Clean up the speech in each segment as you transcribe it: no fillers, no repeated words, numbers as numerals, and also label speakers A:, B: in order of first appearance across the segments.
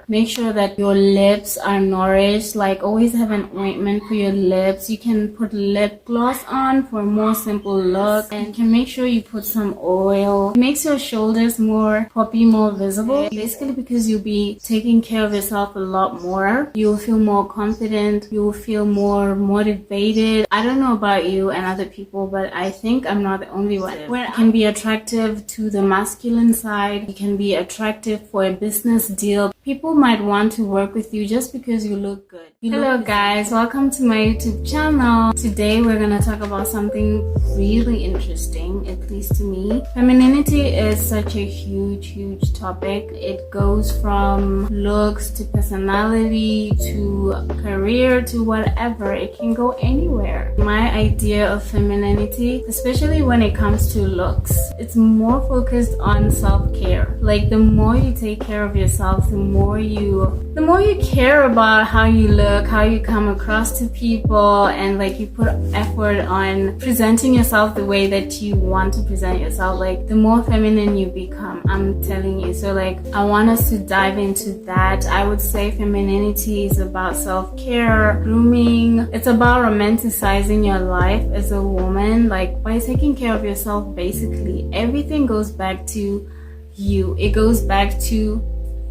A: Make sure that your lips are nourished. Like, always have an ointment for your lips. You can put lip gloss on for a more simple look, and you can make sure you put some oil. It makes your shoulders more puffy, more visible, basically because you'll be taking care of yourself a lot more. You'll feel more confident, you'll feel more motivated. I don't know about you and other people, but I think I'm not the only one. Where it can be attractive to the masculine side, you can be attractive for a business deal. People might want to work with you just because you look good. Hello guys, welcome to my YouTube channel. Today we're gonna talk about something really interesting, at least to me. Femininity is such a huge topic. It goes from looks to personality to career to whatever. It can go anywhere. My idea of femininity, especially when it comes to looks, it's more focused on self-care. Like, the more you take care of yourself, the more you care about how you look, how you come across to people, and like you put effort on presenting yourself the way that you want to present yourself, like the more feminine you become, I'm telling you. So like, I want us to dive into that. I would say femininity is about self-care, grooming. It's about romanticizing your life as a woman. Like, by taking care of yourself, basically everything goes back to you. It goes back to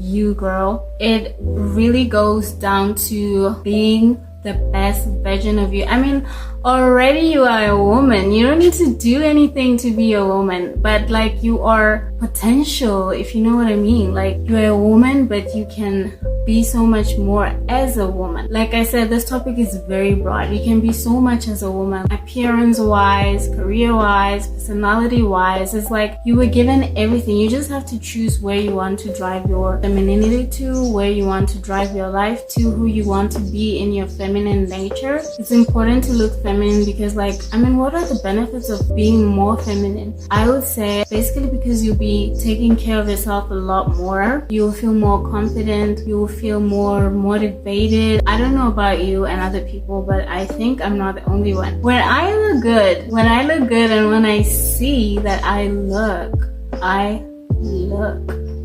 A: you, girl. It really goes down to being the best version of you. I mean, already you are a woman. You don't need to do anything to be a woman, but like, you are potential, if you know what I mean. Like, you're a woman, but you can be so much more as a woman. Like I said, this topic is very broad. You can be so much as a woman, appearance wise, career wise, personality wise. It's like you were given everything. You just have to choose where you want to drive your femininity to, where you want to drive your life to, who you want to be in your feminine nature. It's important to look feminine because, like, I mean, what are the benefits of being more feminine? I would say basically because you'll be taking care of yourself a lot more. You'll feel more confident. You'll feel more motivated. I don't know about you and other people, but I think I'm not the only one. When I look good, and when I see that I look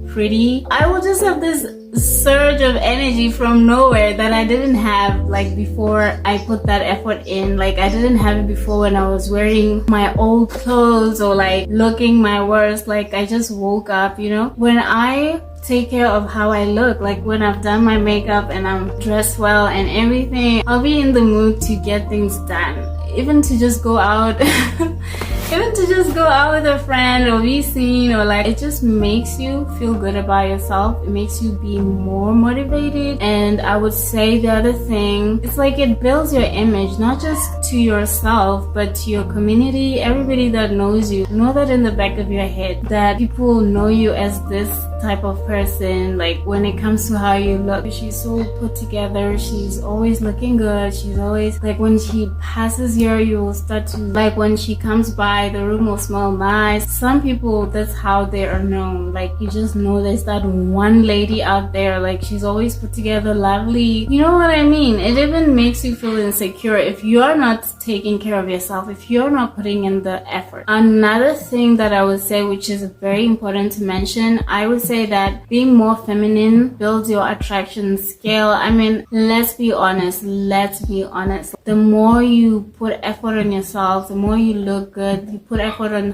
A: pretty, I will just have this surge of energy from nowhere that I didn't have like before I put that effort in. Like, I didn't have it before when I was wearing my old clothes or like looking my worst. Like, I just woke up, you know. When I take care of how I look, like when I've done my makeup and I'm dressed well and everything, I'll be in the mood to get things done. Even to just go out with a friend or be seen, or like, it just makes you feel good about yourself. It makes you be more motivated. And I would say the other thing, it's like it builds your image, not just to yourself but to your community. Everybody that knows you, know that in the back of your head, that people know you as this type of person. Like, when it comes to how you look, she's so put together, she's always looking good, she's always like, when she passes here, you will start to like, when she comes by, the room will smell nice. Some people, that's how they are known. Like, you just know there's that one lady out there, like, she's always put together, lovely. You know what I mean? It even makes you feel insecure if you're not taking care of yourself, if you're not putting in the effort. Another thing that I would say, which is very important to mention, I would say that being more feminine builds your attraction scale. I mean, let's be honest. The more you put effort on yourself, the more you look good, you put effort on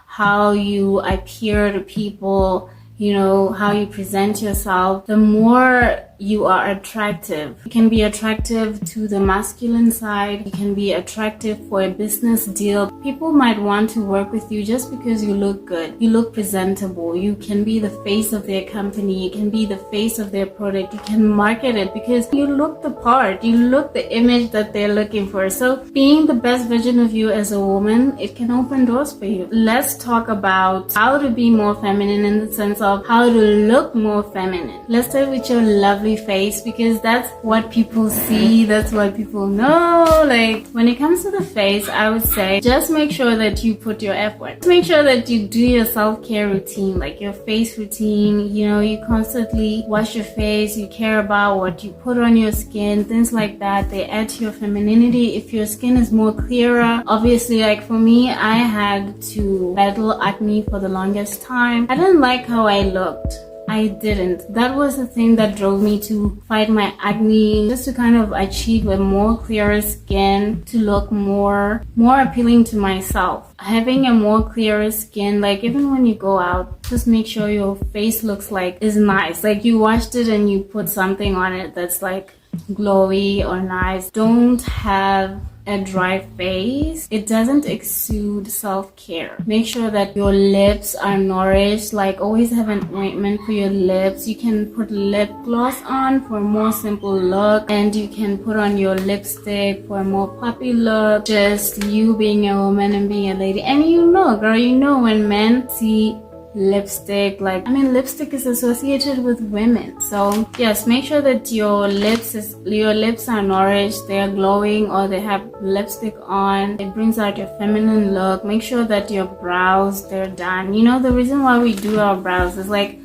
A: how you appear to people, you know, how you present yourself, the more you are attractive. You can be attractive to the masculine side. You can be attractive for a business deal. People might want to work with you just because you look good. You look presentable. You can be the face of their company. You can be the face of their product. You can market it because you look the part. You look the image that they're looking for. So being the best version of you as a woman, it can open doors for you. Let's talk about how to be more feminine, in the sense of how to look more feminine. Let's start with your lovely face, because that's what people see, that's what people know. Like, when it comes to the face, I would say just make sure that you put your effort. Make sure that you do your self-care routine, like your face routine. You know, you constantly wash your face, you care about what you put on your skin, things like that. They add to your femininity. If your skin is more clearer, obviously, like for me, I had to battle acne for the longest time. I didn't like how I looked. I didn't. That was the thing that drove me to fight my acne, just to kind of achieve a more clearer skin, to look more appealing to myself. Having a more clearer skin, like even when you go out, just make sure your face looks like is nice. Like you washed it and you put something on it that's like glowy or nice. Don't have a dry face. It doesn't exude self-care. Make sure that your lips are nourished. Like always have an ointment for your lips. You can put lip gloss on for a more simple look, and you can put on your lipstick for a more puppy look. Just you being a woman and being a lady. And you know, girl, you know when men see lipstick, like lipstick is associated with women. So yes, make sure that your lips are nourished, they are glowing, or they have lipstick on. It brings out your feminine look. Make sure that your brows, they're done. You know, the reason why we do our brows is like,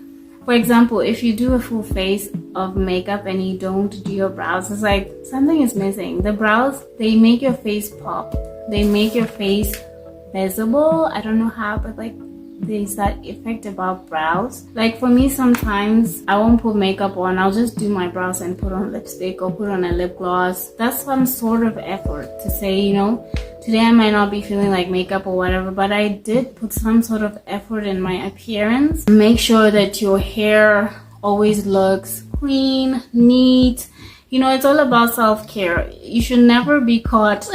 A: for example, if you do a full face of makeup and you don't do your brows, it's like something is missing. The brows, they make your face pop, they make your face visible. I don't know how, but like there's that effect about brows. Like for me, sometimes I won't put makeup on, I'll just do my brows and put on lipstick or put on a lip gloss. That's some sort of effort to say, you know, today I might not be feeling like makeup or whatever, but I did put some sort of effort in my appearance. Make sure that your hair always looks clean, neat. You know, it's all about self-care. You should never be caught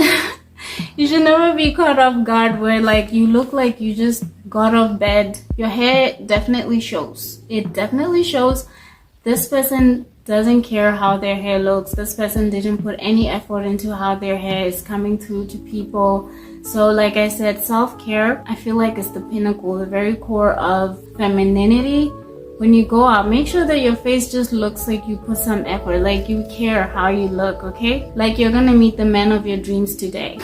A: you should never be caught off guard where like you look like you just got off bed. Your hair definitely shows. It definitely shows. This person doesn't care how their hair looks. This person didn't put any effort into how their hair is coming through to people. So like I said, self-care, I feel like it's the pinnacle, the very core of femininity. When you go out, make sure that your face just looks like you put some effort, like you care how you look, okay? Like you're gonna meet the man of your dreams today.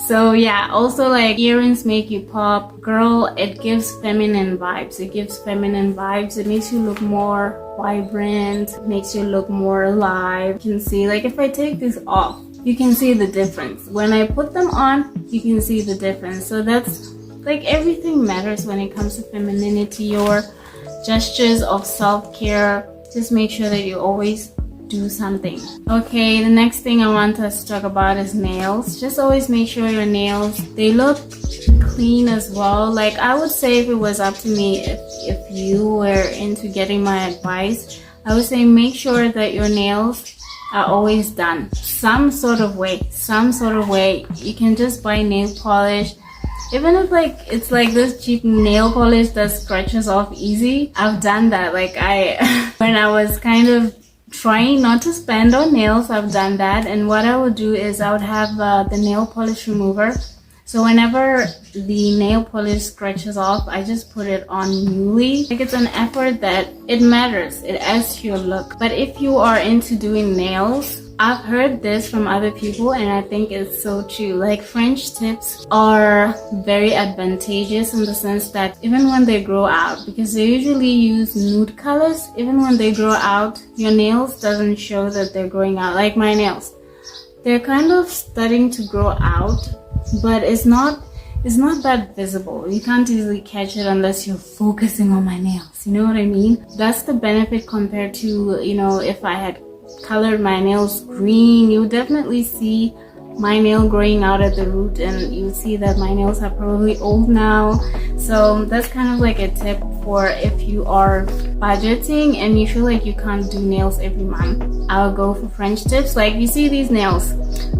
A: So yeah, also like earrings make you pop. Girl, it gives feminine vibes. It gives feminine vibes. It makes you look more vibrant. It makes you look more alive. You can see, like if I take this off, you can see the difference. When I put them on, you can see the difference. So that's like everything matters when it comes to femininity. Your gestures of self-care, just make sure that you always do something. Okay, the next thing I want us to talk about is nails. Just always make sure your nails, they look clean as well. Like I would say, if it was up to me, if you were into getting my advice, I would say make sure that your nails are always done some sort of way. You can just buy nail polish. Even if like it's like this cheap nail polish that scratches off easy, I've done that. Like when I was kind of trying not to spend on nails, I've done that. And what I would do is I would have the nail polish remover. So whenever the nail polish scratches off, I just put it on newly. Like it's an effort that it matters. It adds to your look. But if you are into doing nails, I've heard this from other people and I think it's so true. Like French tips are very advantageous in the sense that even when they grow out, because they usually use nude colors, even when they grow out, your nails doesn't show that they're growing out. Like my nails, they're kind of starting to grow out, but it's not that visible. You can't easily catch it unless you're focusing on my nails. You know what I mean? That's the benefit compared to, you know, if I had colored my nails green, you definitely see my nail growing out at the root, and you see that my nails are probably old now. So that's kind of like a tip for if you are budgeting and you feel like you can't do nails every month. I'll go for French tips. Like you see these nails,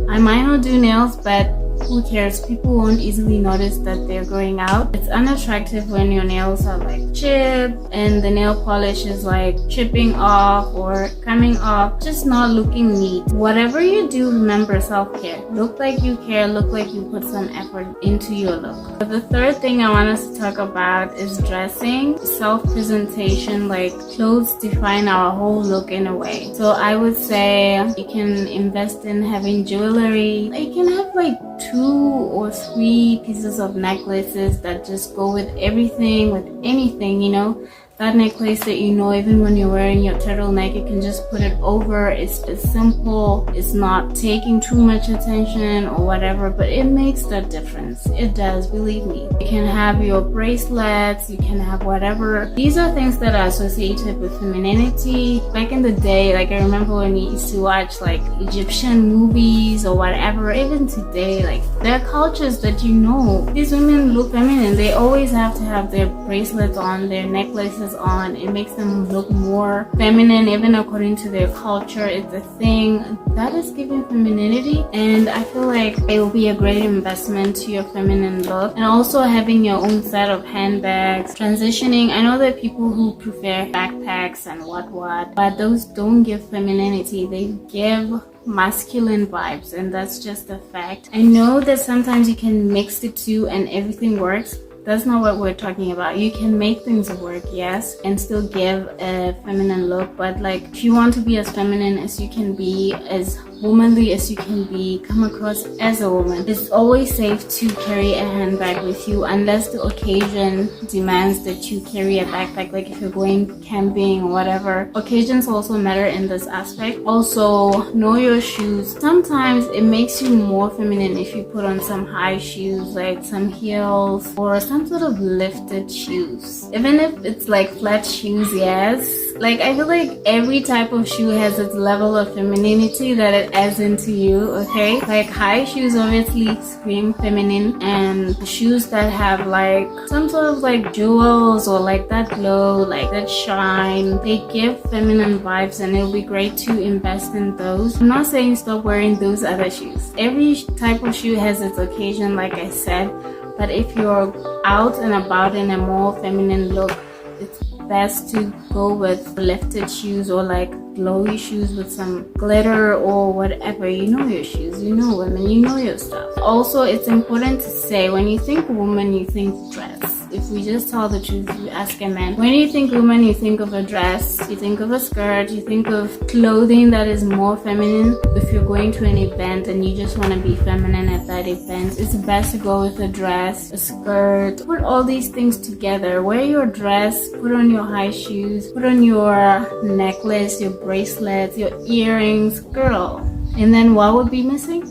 A: I might not do nails, but who cares? People won't easily notice that they're growing out. It's unattractive when your nails are like chipped and the nail polish is like chipping off or coming off, just not looking neat. Whatever you do, remember self-care. Look like you care, look like you put some effort into your look. But the third thing I want us to talk about is dressing, self-presentation. Like clothes define our whole look in a way. So I would say you can invest in having jewelry. You can have like 2 or 3 pieces of necklaces that just go with everything, with anything, you know. that necklace that you know, even when you're wearing your turtleneck, you can just put it over. It's simple, it's not taking too much attention or whatever, but it makes that difference. It does, believe me. You can have your bracelets, you can have whatever. These are things that are associated with femininity. Back in the day, like I remember when we used to watch like Egyptian movies or whatever, even today, like there are cultures that you know, these women look feminine. They always have to have their bracelets on, their necklaces on. It makes them look more feminine, even according to their culture. It's a thing that is giving femininity, and I feel like it will be a great investment to your feminine look. And also having your own set of handbags, transitioning. I know there are people who prefer backpacks and what, but those don't give femininity. They give masculine vibes, and that's just a fact. I know that sometimes you can mix the two and everything works. That's not what we're talking about. You can make things work, yes, and still give a feminine look, but like if you want to be as feminine as you can be, as womanly as you can be, come across as a woman, it's always safe to carry a handbag with you unless the occasion demands that you carry a backpack, like if you're going camping or whatever. Occasions also matter in this aspect. Also, know your shoes. Sometimes it makes you more feminine if you put on some high shoes, like some heels or some sort of lifted shoes. Even if it's like flat shoes, yes. Like I feel like every type of shoe has its level of femininity that it adds into you, okay? Like high shoes obviously scream feminine, and shoes that have like some sort of like jewels or like that glow, like that shine, they give feminine vibes, and it'll be great to invest in those. I'm not saying stop wearing those other shoes. Every type of shoe has its occasion, like I said, but if you're out and about in a more feminine look, it's best to go with lifted shoes or like glowy shoes with some glitter or whatever. You know your shoes, you know women, you know your stuff. Also, it's important to say, when you think woman, you think dress. If we just tell the truth, you ask a man, when you think woman, you think of a dress, you think of a skirt, you think of clothing that is more feminine. If you're going to an event and you just want to be feminine at that event, it's best to go with a dress, a skirt. Put all these things together. Wear your dress, put on your high shoes, put on your necklace, your bracelets, your earrings, girl. And then what would be missing?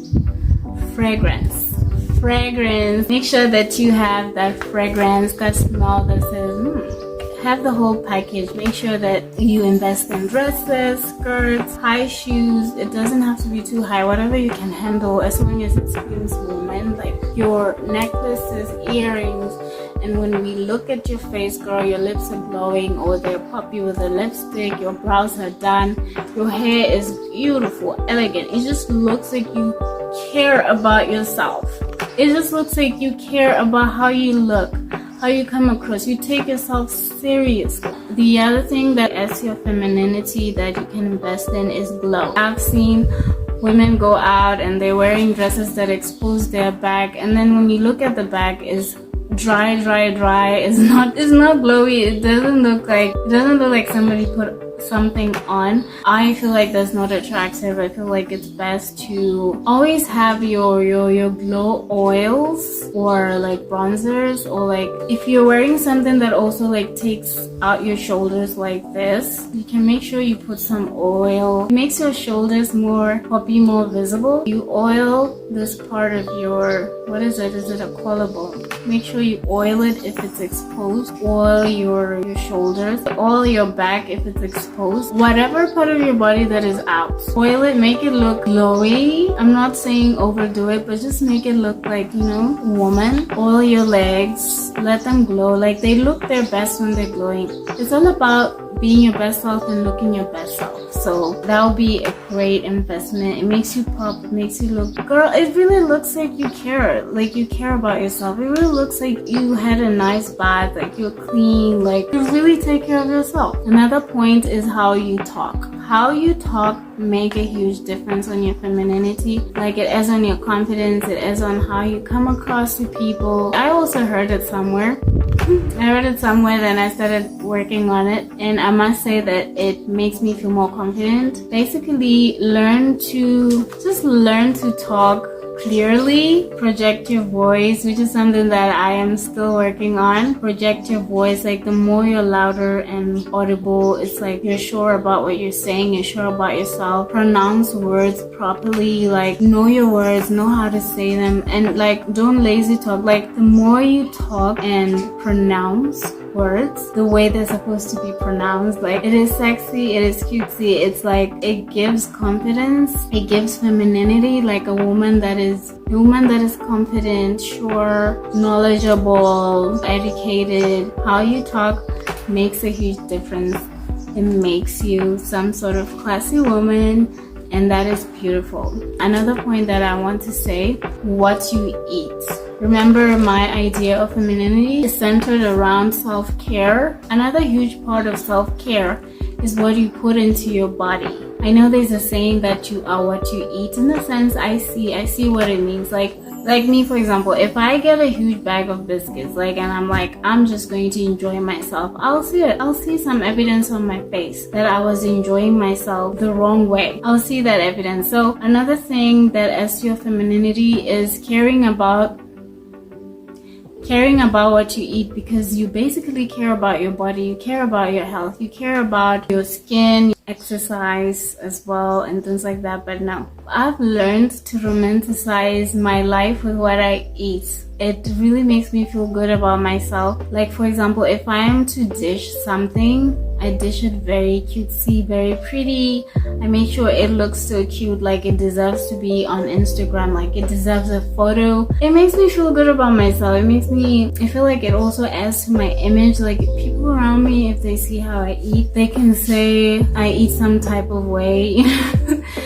A: Fragrance. Make sure that you have that fragrance, that smell that says have the whole package. Make sure that you invest in dresses, skirts, high shoes. It doesn't have to be too high, whatever you can handle, as long as it screams woman. Like your necklaces, earrings. And when we look at your face, girl, your lips are glowing, or they're poppy with a lipstick, your brows are done, your hair is beautiful, elegant. It just looks like you care about yourself. It just looks like you care about how you look, how you come across. You take yourself seriously. The other thing that adds your femininity that you can invest in is glow. I've seen women go out and they're wearing dresses that expose their back, and then when you look at the back, is dry. It's not glowy. It doesn't look like somebody put something on. I feel like that's not attractive. I feel like it's best to always have your glow oils or like bronzers, or like if you're wearing something that also like takes out your shoulders like this, you can make sure you put some oil. It makes your shoulders more poppy, more visible. You oil this part of your, what is it? Is it a collarbone? Make sure you oil it if it's exposed. Oil your shoulders. Oil your back if it's exposed. Whatever part of your body that is out, oil it. Make it look glowy. I'm not saying overdo it, but just make it look like, you know, woman. Oil your legs. Let them glow. Like they look their best when they're glowing. It's all about being your best self and looking your best self. So that'll be a great investment. It makes you pop. It makes you look, girl, it really looks like you care. Like you care about yourself. It really looks like you had a nice bath, like you're clean, like you really take care of yourself. Another point is how you talk. How you talk make a huge difference on your femininity. Like it adds on your confidence, it adds on how you come across to people. I also heard it somewhere. Then I started working on it, and I must say that it makes me feel more confident. Basically, learn to talk clearly, project your voice, which is something that I am still working on. Project your voice, like the more you're louder and audible, it's like you're sure about what you're saying, you're sure about yourself. Pronounce words properly, like know your words, know how to say them, and like don't lazy talk. Like the more you talk and pronounce words the way they're supposed to be pronounced, like it is sexy, it is cutesy, it's like it gives confidence, it gives femininity, like a woman that is confident, sure, knowledgeable, educated. How you talk makes a huge difference. It makes you some sort of classy woman, and that is beautiful. Another point that I want to say, what you eat. Remember, my idea of femininity is centered around self-care. Another huge part of self-care is what you put into your body. I know there's a saying that you are what you eat. In a sense, I see what it means. Like me, for example, if I get a huge bag of biscuits, and I'm like, I'm just going to enjoy myself, I'll see it. I'll see some evidence on my face that I was enjoying myself the wrong way. I'll see that evidence. So another thing that adds to your femininity is caring about what you eat, because you basically care about your body, you care about your health, you care about your skin, exercise as well, and things like that. But no, I've learned to romanticize my life with what I eat. It really makes me feel good about myself. Like, for example, if I am to dish something, I dish it very cutesy, very pretty. I make sure it looks so cute, like it deserves to be on Instagram, like it deserves a photo. It makes me feel good about myself. I feel like it also adds to my image. Like people around me, if they see how I eat, they can say I eat some type of way.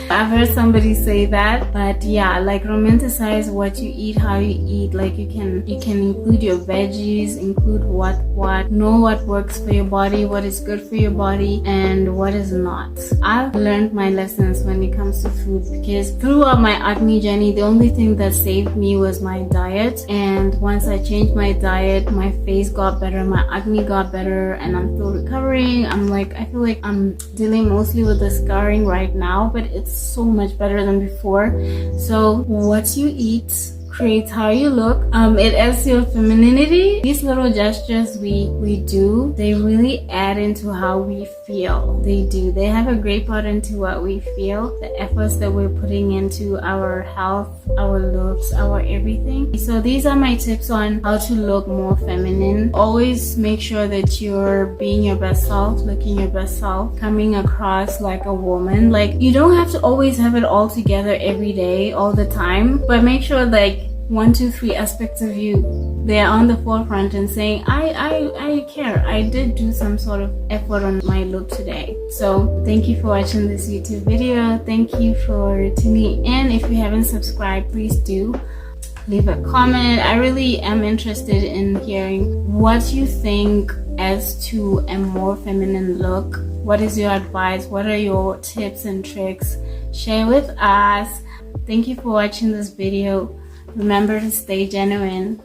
A: I've heard somebody say that. But yeah, like romanticize what you eat, how you eat. Like you can include your veggies, include what know what works for your body, what is good for your body, and what is not. I've learned my lessons when it comes to food, because throughout my acne journey, the only thing that saved me was my diet. And once I changed my diet, my face got better, my acne got better, and I'm still recovering. I feel like I'm dealing mostly with the scarring right now, but it's so much better than before. So what you eat creates how you look. It adds to your femininity. These little gestures we do, they really add into how we feel. They have a great part into what we feel, the efforts that we're putting into our health, our looks, our everything. So these are my tips on how to look more feminine. Always make sure that you're being your best self, looking your best self, coming across like a woman. Like you don't have to always have it all together every day, all the time, but make sure like 1, 2, 3 aspects of you, they're on the forefront and saying, I care. I did do some sort of effort on my look today. So thank you for watching this YouTube video. Thank you for tuning in. If you haven't subscribed, please do leave a comment. I really am interested in hearing what you think as to a more feminine look. What is your advice? What are your tips and tricks? Share with us. Thank you for watching this video. Remember to stay genuine.